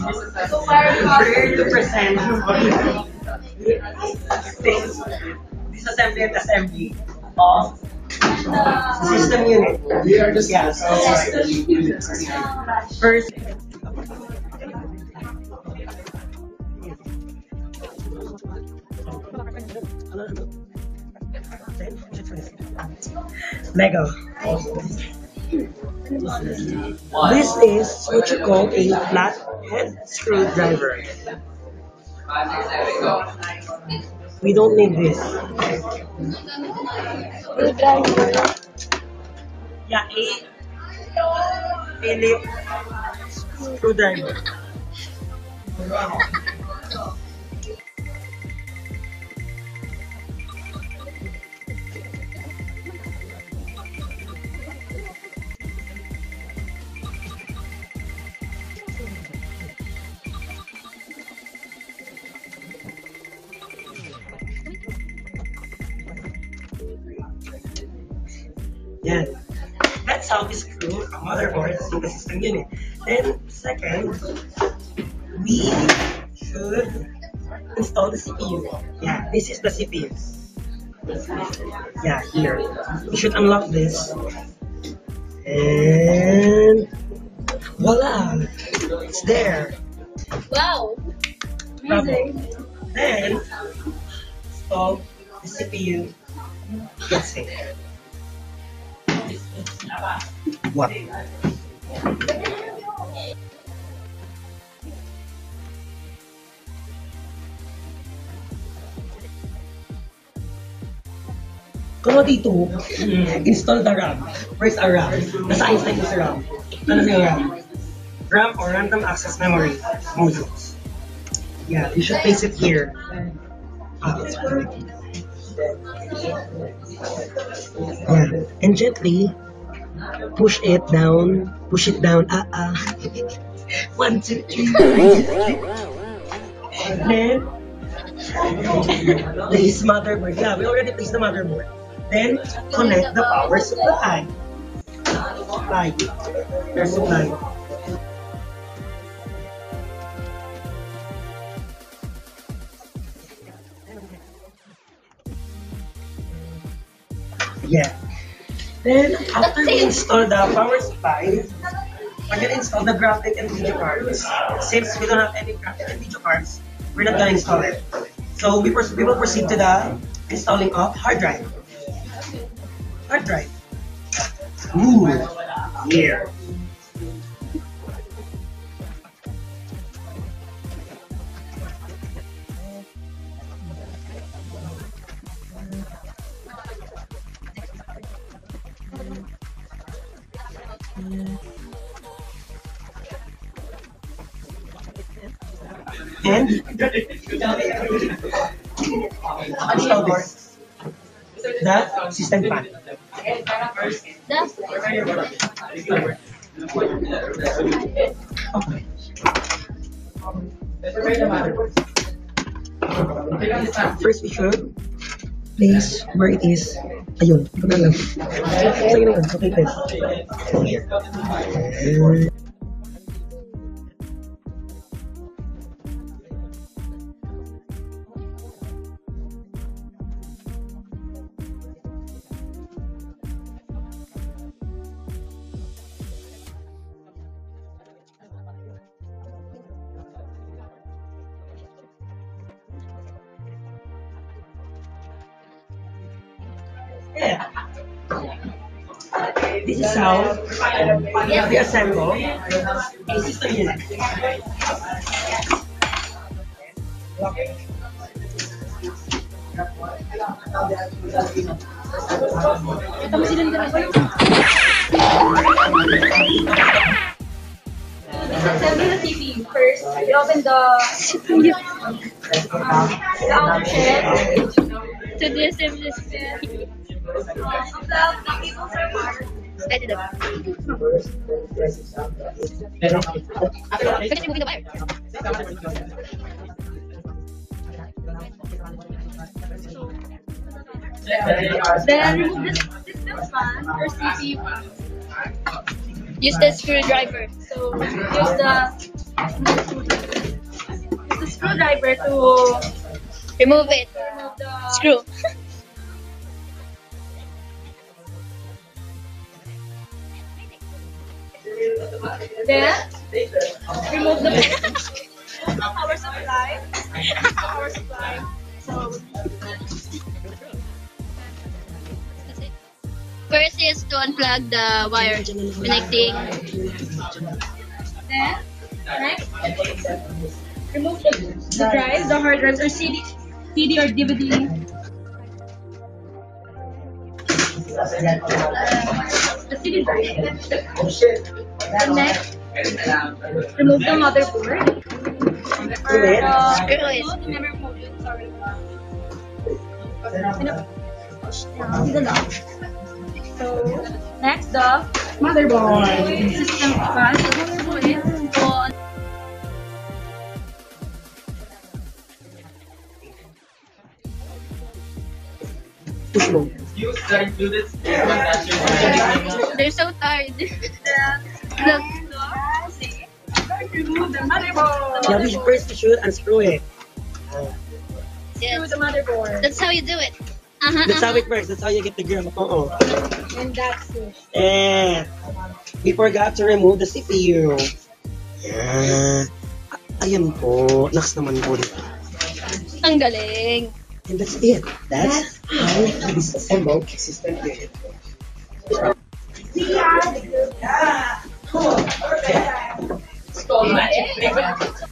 Prepare to present disassembly and assembly of system unit. Yes. First, Lego. This is what you call a flathead screwdriver. We don't need this. Yeah, a Philip screwdriver. Yeah, that's how we screw a motherboard to the system unit. Then, second, we should install the CPU. Yeah, this is the CPU. Yeah, here. We should unlock this. And voila! It's there. Wow! Amazing. Then, install the CPU. That's it. What? Kung dito, install the RAM. Where's our RAM? Nasa Einstein is RAM. Ano yung RAM? RAM or random access memory modules. Yeah, you should place it here. It's good. Yeah, and gently push it down. Push it down. 1, 2, 3. Then place motherboard. Yeah, we already placed the motherboard. Then connect the power supply. Air supply. Yeah. Then after we install the power supply, we're gonna install the graphic and video cards. Since we don't have any graphic and video cards, we're not gonna install it. So we will proceed to the installing of hard drive. Hard drive. Ooh, here. And install this. The system fan. Okay. First we should place where it is. Ayun, ito na lang. Sige na yun, okay place. Here. Yeah. This is how we assemble a system unit. Assembly the CPU. First, we open the outer shell to disassemble the CPU. Steady the Then remove this system fan or CPU. Use the screwdriver. So use the The screwdriver to Remove it. remove the Screw. Then remove the power supply. Power supply. So First is to unplug the wire connecting. then next remove the drives, the hard drives or CD or DVD. The CD drive. And next remove the motherboard. Screw it. Screw it. No, the memory module, sorry. The lock. So, next, the motherboard. System bus. The motherboard on. Push mo. Use the included statement that you're They're so tired. Look. Remove the motherboard. Yeah, first you should unscrew it. Screw Yes. the motherboard. That's how you do it. That's how it works. That's how you get the girl. Oo. And that's it. And we forgot to remove the CPU. Yan. Ayan po. Naks naman po. Ang galing. And that's it. That's how we disassemble a system unit. It's called magic.